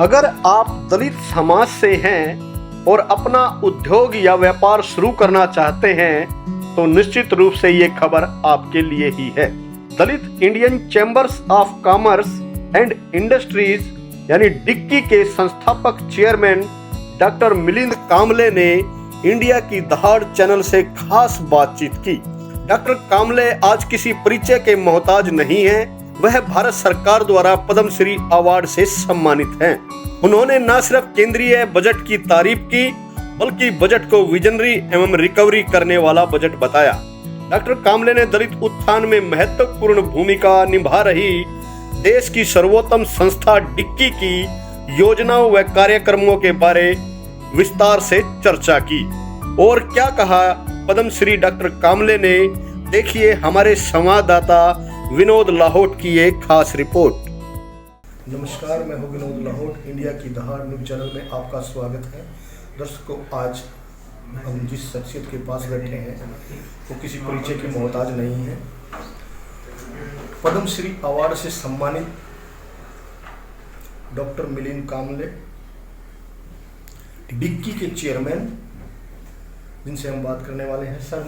अगर आप दलित समाज से हैं और अपना उद्योग या व्यापार शुरू करना चाहते हैं तो निश्चित रूप से ये खबर आपके लिए ही है। Dalit Indian chambers of commerce and industries यानी डिक्की के संस्थापक चेयरमैन डॉक्टर मिलिंद कामले ने इंडिया की दहाड़ चैनल से खास बातचीत की। डॉक्टर कामले आज किसी परिचय के मोहताज नहीं हैं। वह भारत सरकार द्वारा पद्मश्री अवार्ड से सम्मानित हैं। उन्होंने न सिर्फ केंद्रीय बजट की तारीफ की बल्कि बजट को विजनरी एवं रिकवरी करने वाला बजट बताया। डॉक्टर कामले ने दलित उत्थान में महत्वपूर्ण भूमिका निभा रही देश की सर्वोत्तम संस्था डिक्की की योजनाओं व कार्यक्रमों के बारे विस्तार से चर्चा की। और क्या कहा पद्मश्री डॉक्टर कामले ने, देखिए हमारे संवाददाता विनोद लाहौट की एक खास रिपोर्ट। नमस्कार, मैं हूं विनोद लाहौट। इंडिया की दहाड़ न्यूज़ चैनल में आपका स्वागत है। दर्शकों, आज हम जिस शख्सियत के पास बैठे हैं वो किसी परिचय की मोहताज नहीं है। पद्मश्री अवार्ड से सम्मानित डॉक्टर मिलिंद कामले डिक्की के चेयरमैन, जिनसे हम बात करने वाले हैं। सर,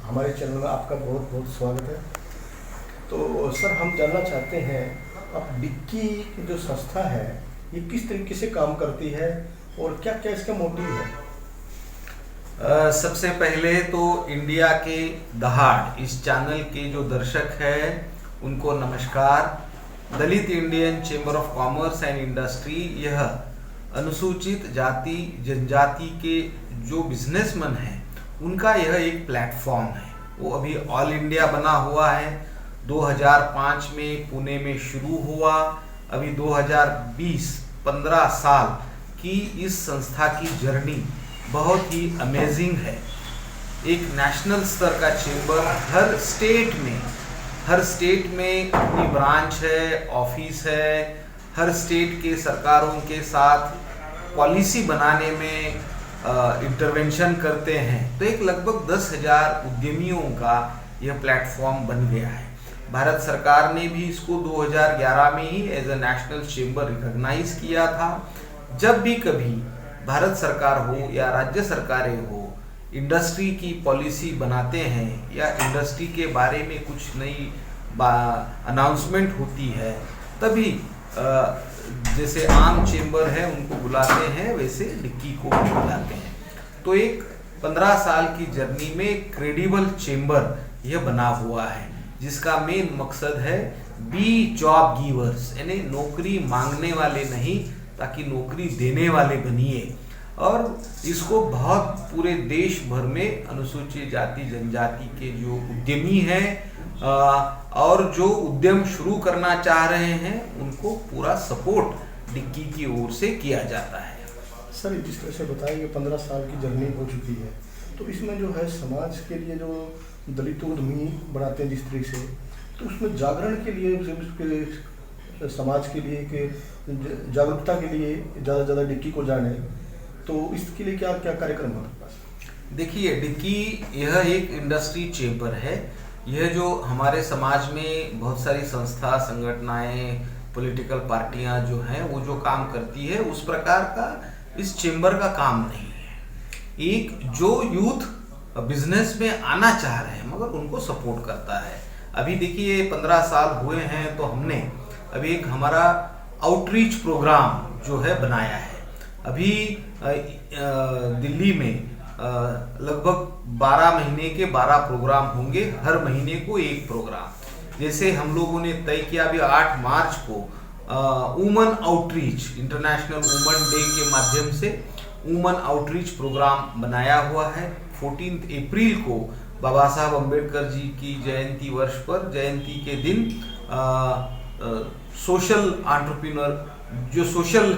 हमारे चैनल में आपका बहुत बहुत स्वागत है। तो सर, हम जानना चाहते हैं अब डिक्की की जो संस्था है ये किस तरीके से काम करती है और क्या क्या इसका मोटिव है। सबसे पहले तो इंडिया के दहाड़ इस चैनल के जो दर्शक हैं उनको नमस्कार। Dalit Indian chamber of commerce and industry यह अनुसूचित जाति जनजाति के जो बिजनेसमैन हैं उनका यह एक प्लेटफॉर्म है। वो अभी ऑल इंडिया बना हुआ है। 2005 में पुणे में शुरू हुआ। अभी 2020 15 साल की इस संस्था की जर्नी बहुत ही अमेजिंग है। एक नेशनल स्तर का चेंबर हर स्टेट में अपनी ब्रांच है, ऑफिस है। हर स्टेट के सरकारों के साथ पॉलिसी बनाने में इंटरवेंशन करते हैं। तो एक लगभग 10,000 उद्यमियों का यह प्लेटफॉर्म बन गया है। भारत सरकार ने भी इसको 2011 में ही as a national chamber recognise किया था। जब भी कभी भारत सरकार हो या राज्य सरकारें हो इंडस्ट्री की पॉलिसी बनाते हैं या इंडस्ट्री के बारे में कुछ नई अनाउंसमेंट होती है, तभी जैसे आम चेंबर है उनको बुलाते हैं, वैसे डिक्की को भी बुलाते हैं। तो एक 15 साल की जर्नी में क्रेडिबल चेंबर यह बना हुआ है, जिसका मेन मकसद है बी जॉब गिवर्स, यानी नौकरी मांगने वाले नहीं ताकि नौकरी देने वाले बनिए। और इसको बहुत पूरे देश भर में अनुसूचित जाति जनजाति के जो उद्यमी हैं और जो उद्यम शुरू करना चाह रहे हैं उनको पूरा सपोर्ट डिक्की की ओर से किया जाता है। सर, जिस तरह से बताया कि 15 साल की जर्नी हो चुकी है, तो इसमें जो है समाज के लिए जो दलित उद्यमी बनाते हैं जिस तरीके से, तो उसमें जागरण के लिए समाज के लिए कि जागरूकता के लिए ज़्यादा से ज़्यादा डिक्की को जाने, तो इसके लिए क्या क्या कार्यक्रम है? देखिए, डिक्की यह एक इंडस्ट्री चेंबर है। यह जो हमारे समाज में बहुत सारी संस्था संगठनाएं पॉलिटिकल पार्टियां जो हैं वो जो काम करती है उस प्रकार का इस चेंबर का काम नहीं है। एक जो यूथ बिजनेस में आना चाह रहे हैं मगर उनको सपोर्ट करता है। अभी देखिए 15 साल हुए हैं तो हमने अभी एक हमारा आउटरीच प्रोग्राम जो है बनाया है। अभी दिल्ली में लगभग 12 महीने के 12 प्रोग्राम होंगे, हर महीने को एक प्रोग्राम। जैसे हम लोगों ने तय किया अभी 8 मार्च को woman outreach, international woman day के माध्यम से वुमन आउटरीच प्रोग्राम बनाया हुआ है। 14 अप्रैल को बाबा साहब अम्बेडकर जी की जयंती वर्ष पर जयंती के दिन सोशल एंटरप्रेन्योर जो सोशल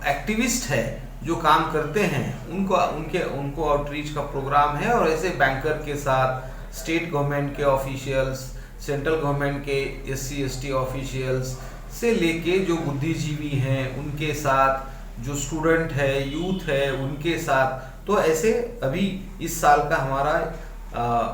एक्टिविस्ट है जो काम करते हैं उनको आउटरीच का प्रोग्राम है। और ऐसे बैंकर के साथ स्टेट गवर्नमेंट के ऑफिशियल्स, सेंट्रल गवर्नमेंट के SC ST ऑफिशियल्स से लेके जो बुद्धिजीवी हैं उनके साथ, जो स्टूडेंट है, यूथ है, उनके साथ। तो ऐसे अभी इस साल का हमारा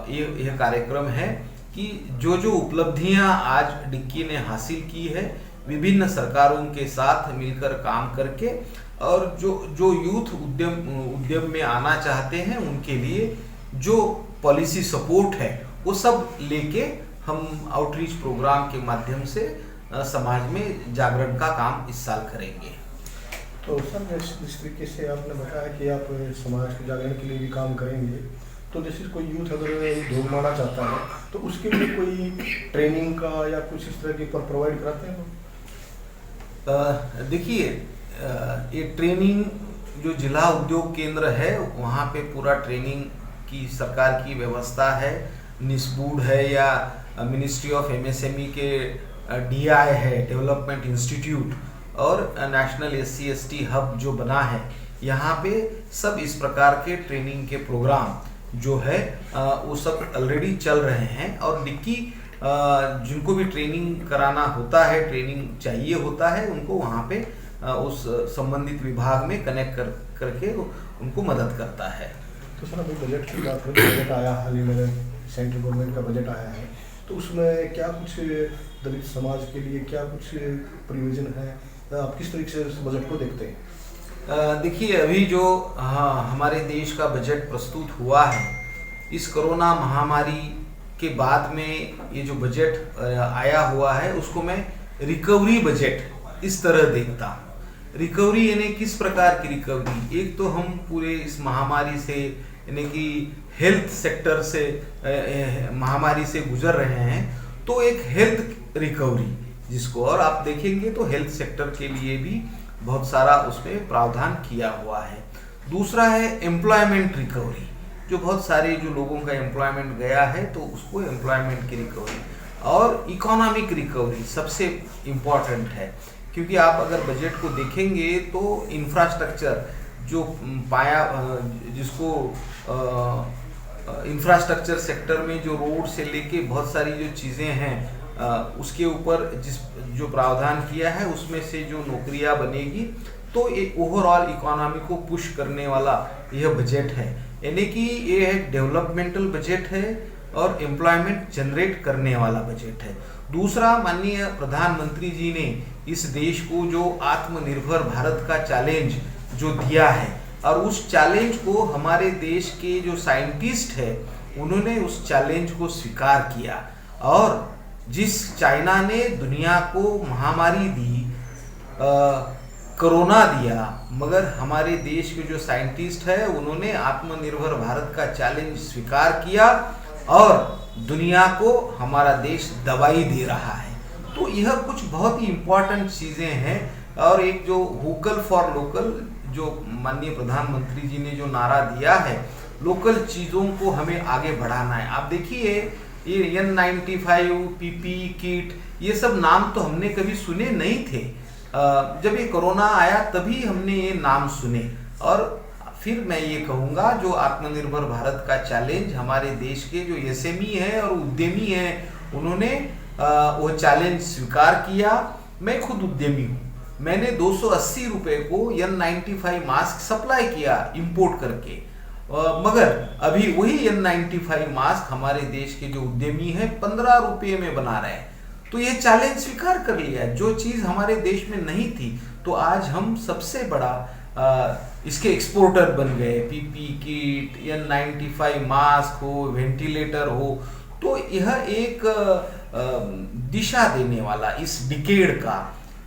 यह कार्यक्रम है कि जो जो उपलब्धियां आज डिक्की ने हासिल की है विभिन्न सरकारों के साथ मिलकर काम करके और जो यूथ उद्यम में आना चाहते हैं उनके लिए जो पॉलिसी सपोर्ट है वो सब लेके हम आउटरीच प्रोग्राम के माध्यम से समाज में जागरण का काम इस साल करेंगे। तो सर जिस तरीके से आपने बताया कि आप समाज के जागरण के लिए भी काम करेंगे, तो जैसे कोई यूथ अगर उद्योग बनाना चाहता है तो उसके लिए कोई ट्रेनिंग का या कुछ इस तरह के पर प्रोवाइड कराते हैं? देखिए, ये ट्रेनिंग जो जिला उद्योग केंद्र है वहाँ पे पूरा ट्रेनिंग की सरकार की व्यवस्था है। निस्बूड है या मिनिस्ट्री ऑफ एमएसएमई के डीआई है, डेवलपमेंट इंस्टीट्यूट, और नेशनल SC/ST हब जो बना है, यहाँ पे सब इस प्रकार के ट्रेनिंग के प्रोग्राम जो है वो सब ऑलरेडी चल रहे हैं। और डिक्की जिनको भी ट्रेनिंग कराना होता है, ट्रेनिंग चाहिए होता है, उनको वहाँ पे उस संबंधित विभाग में कनेक्ट करके उनको मदद करता है। तो सर अभी बजट की बात करें, बजट आया हाल ही में, सेंट्रल गवर्नमेंट का बजट आया है, तो उसमें क्या कुछ दलित समाज के लिए क्या कुछ प्रोविजन है? आप किस तरीके से उस बजट को देखते हैं? देखिए, अभी जो हमारे देश का बजट प्रस्तुत हुआ है, इस कोरोना महामारी के बाद में ये जो बजट आया हुआ है उसको मैं रिकवरी बजट इस तरह देखता हूँ। रिकवरी यानी किस प्रकार की रिकवरी? एक तो हम पूरे इस महामारी से यानी कि हेल्थ सेक्टर से महामारी से गुजर रहे हैं, तो एक हेल्थ रिकवरी जिसको, और आप देखेंगे तो हेल्थ सेक्टर के लिए भी बहुत सारा उसमें प्रावधान किया हुआ है। दूसरा है एम्प्लॉयमेंट रिकवरी, जो बहुत सारे जो लोगों का एम्प्लॉयमेंट गया है तो उसको एम्प्लॉयमेंट की रिकवरी। और इकोनॉमिक रिकवरी सबसे इम्पॉर्टेंट है, क्योंकि आप अगर बजट को देखेंगे तो इंफ्रास्ट्रक्चर जो पाया, जिसको इंफ्रास्ट्रक्चर सेक्टर में जो रोड से लेके बहुत सारी जो चीज़ें हैं उसके ऊपर जो प्रावधान किया है उसमें से जो नौकरियां बनेगी, तो ये ओवरऑल इकोनॉमी को पुश करने वाला यह बजट है। यानी कि ये एक डेवलपमेंटल बजट है और एम्प्लॉयमेंट जनरेट करने वाला बजट है। दूसरा, माननीय प्रधानमंत्री जी ने इस देश को जो आत्मनिर्भर भारत का चैलेंज जो दिया है, और उस चैलेंज को हमारे देश के जो साइंटिस्ट है उन्होंने उस चैलेंज को स्वीकार किया। और जिस चाइना ने दुनिया को महामारी दी, कोरोना दिया, मगर हमारे देश के जो साइंटिस्ट है उन्होंने आत्मनिर्भर भारत का चैलेंज स्वीकार किया और दुनिया को हमारा देश दवाई दे रहा है। तो यह कुछ बहुत ही इम्पोर्टेंट चीज़ें हैं। और एक जो वोकल फॉर लोकल जो माननीय प्रधानमंत्री जी ने जो नारा दिया है, लोकल चीज़ों को हमें आगे बढ़ाना है। आप देखिए, ये N95, PPE किट, ये सब नाम तो हमने कभी सुने नहीं थे। जब ये कोरोना आया तभी हमने ये नाम सुने। और फिर मैं ये कहूँगा, जो आत्मनिर्भर भारत का चैलेंज हमारे देश के जो SME हैं और उद्यमी हैं उन्होंने वो चैलेंज स्वीकार किया। मैं खुद उद्यमी हूँ, मैंने 280 रुपये को N95 मास्क सप्लाई किया इंपोर्ट करके, मगर अभी वही N95 मास्क हमारे देश के जो उद्यमी हैं 15 रुपये में बना रहे हैं। तो ये चैलेंज स्वीकार कर लिया, जो चीज़ हमारे देश में नहीं थी। तो आज हम सबसे बड़ा इसके एक्सपोर्टर बन गए। PPE किट, N95 मास्क हो, वेंटिलेटर हो, तो यह एक दिशा देने वाला इस डिकेड का,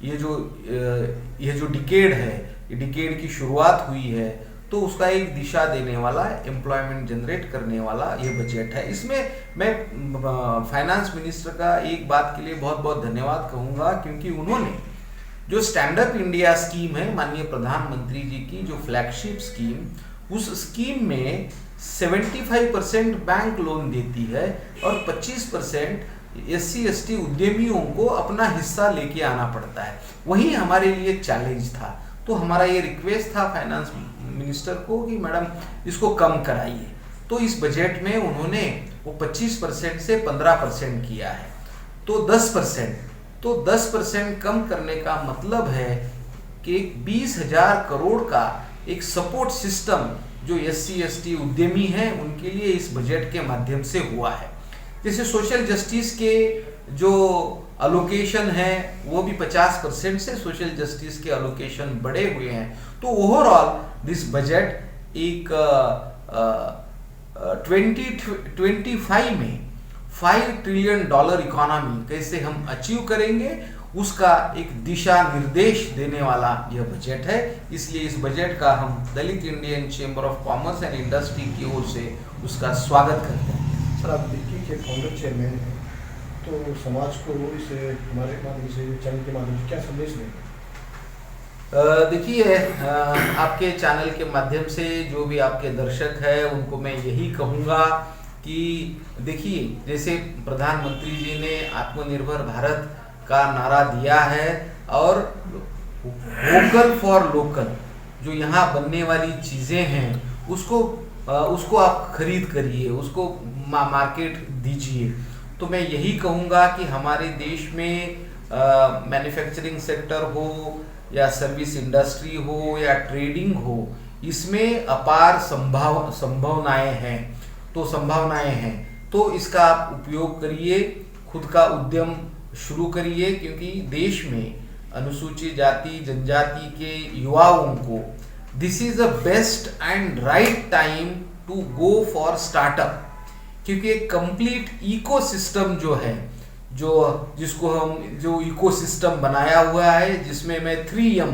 ये जो डिकेड है, ये डिकेड की शुरुआत हुई है, तो उसका एक दिशा देने वाला, एम्प्लॉयमेंट जनरेट करने वाला ये बजट है। इसमें मैं फाइनेंस मिनिस्टर का एक बात के लिए बहुत बहुत धन्यवाद कहूँगा, क्योंकि उन्होंने जो स्टैंड अप इंडिया स्कीम है माननीय प्रधानमंत्री जी की, जो फ्लैगशिप स्कीम, उस स्कीम में 75% बैंक लोन देती है और 25% SC/ST उद्यमियों को अपना हिस्सा लेके आना पड़ता है। वही हमारे लिए चैलेंज था। तो हमारा ये रिक्वेस्ट था फाइनेंस मिनिस्टर को कि मैडम इसको कम कराइए। तो इस बजट में उन्होंने वो 25% से 15% किया है, तो 10% कम करने का मतलब है कि 20,000 करोड़ का एक सपोर्ट सिस्टम जो SC/ST उद्यमी हैं उनके लिए इस बजट के माध्यम से हुआ है। जैसे सोशल जस्टिस के जो अलोकेशन है वो भी 50% से सोशल जस्टिस के अलोकेशन बढ़े हुए हैं। तो ओवरऑल दिस बजट एक 2025 में $5 ट्रिलियन इकोनॉमी कैसे हम अचीव करेंगे उसका एक दिशा निर्देश देने वाला यह बजट है। इसलिए इस बजट का हम Dalit Indian chamber of commerce and industry की ओर से उसका स्वागत करते हैं। सर, आप डिक्की के फाउंडर चेयरमैन हैं, तो समाज को इस हमारे माध्यम से, चैनल के माध्यम से क्या संदेश देंगे? देखिए, आपके चैनल के माध्यम से जो भी आपके दर्शक हैं उनको मैं यही कहूँगा कि देखिए, जैसे प्रधानमंत्री जी ने आत्मनिर्भर भारत का नारा दिया है और वोकल फॉर लोकल, जो यहाँ बनने वाली चीज़ें हैं उसको आप खरीद करिए, उसको मार्केट दीजिए। तो मैं यही कहूँगा कि हमारे देश में मैन्युफैक्चरिंग सेक्टर हो या सर्विस इंडस्ट्री हो या ट्रेडिंग हो, इसमें अपार संभावनाएं हैं। तो इसका आप उपयोग करिए, खुद का उद्यम शुरू करिए, क्योंकि देश में अनुसूचित जाति जनजाति के युवाओं को this is the best and right time to go for startup, क्योंकि एक कंप्लीट इकोसिस्टम जो है, जो इकोसिस्टम बनाया हुआ है, जिसमें मैं 3M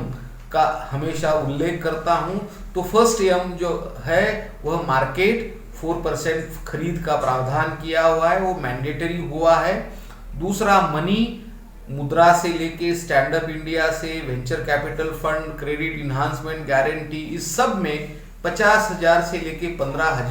का हमेशा उल्लेख करता हूं। तो फर्स्ट M जो है वह मार्केट, 4% खरीद का प्रावधान किया हुआ है, वो मैंडेटरी हुआ है। दूसरा मनी, मुद्रा से लेके स्टैंड अप इंडिया से venture capital fund, credit enhancement guarantee, इस सब में 50,000 से लेके 15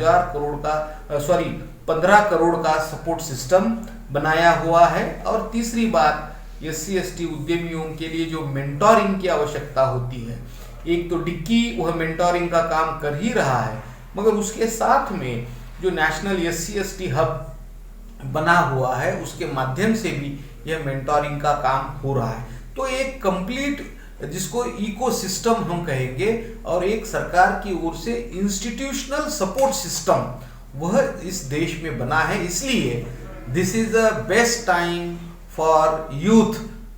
करोड़ का सपोर्ट सिस्टम बनाया हुआ है। और तीसरी बात, SC/ST उद्यमियों के लिए जो मेंटोरिंग की आवश्यकता होती है, एक तो डिक्की वह मेंटोरिंग का काम कर ही रहा है, मगर उसके साथ में जो नेशनल SC/ST हब बना हुआ है उसके माध्यम से भी यह मेंटोरिंग का काम हो रहा है। तो एक कंप्लीट, जिसको इकोसिस्टम हम कहेंगे, और एक सरकार की ओर से इंस्टीट्यूशनल सपोर्ट सिस्टम वह इस देश में बना है। इसलिए this is the best time for youth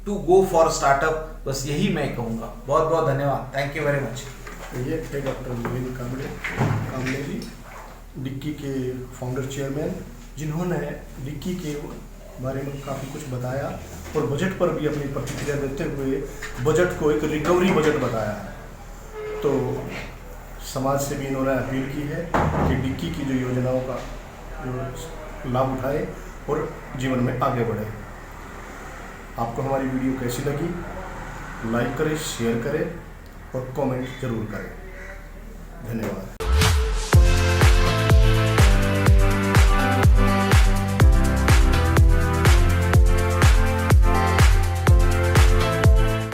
to go for startup. बस यही मैं कहूँगा। बहुत बहुत धन्यवाद। Thank you very much. ये थे डॉक्टर गोविंद कामले जी, डिक्की के फाउंडर चेयरमैन, जिन्होंने डिक्की के बारे में काफ़ी कुछ बताया और बजट पर भी अपनी प्रतिक्रिया देते हुए बजट को एक रिकवरी बजट बताया है। तो समाज से भी इन्होंने अपील की है कि डिक्की की जो योजनाओं का जो लाभ उठाए और जीवन में आगे बढ़े। आपको हमारी वीडियो कैसी लगी? लाइक करें, शेयर करें और कमेंट जरूर करें। धन्यवाद।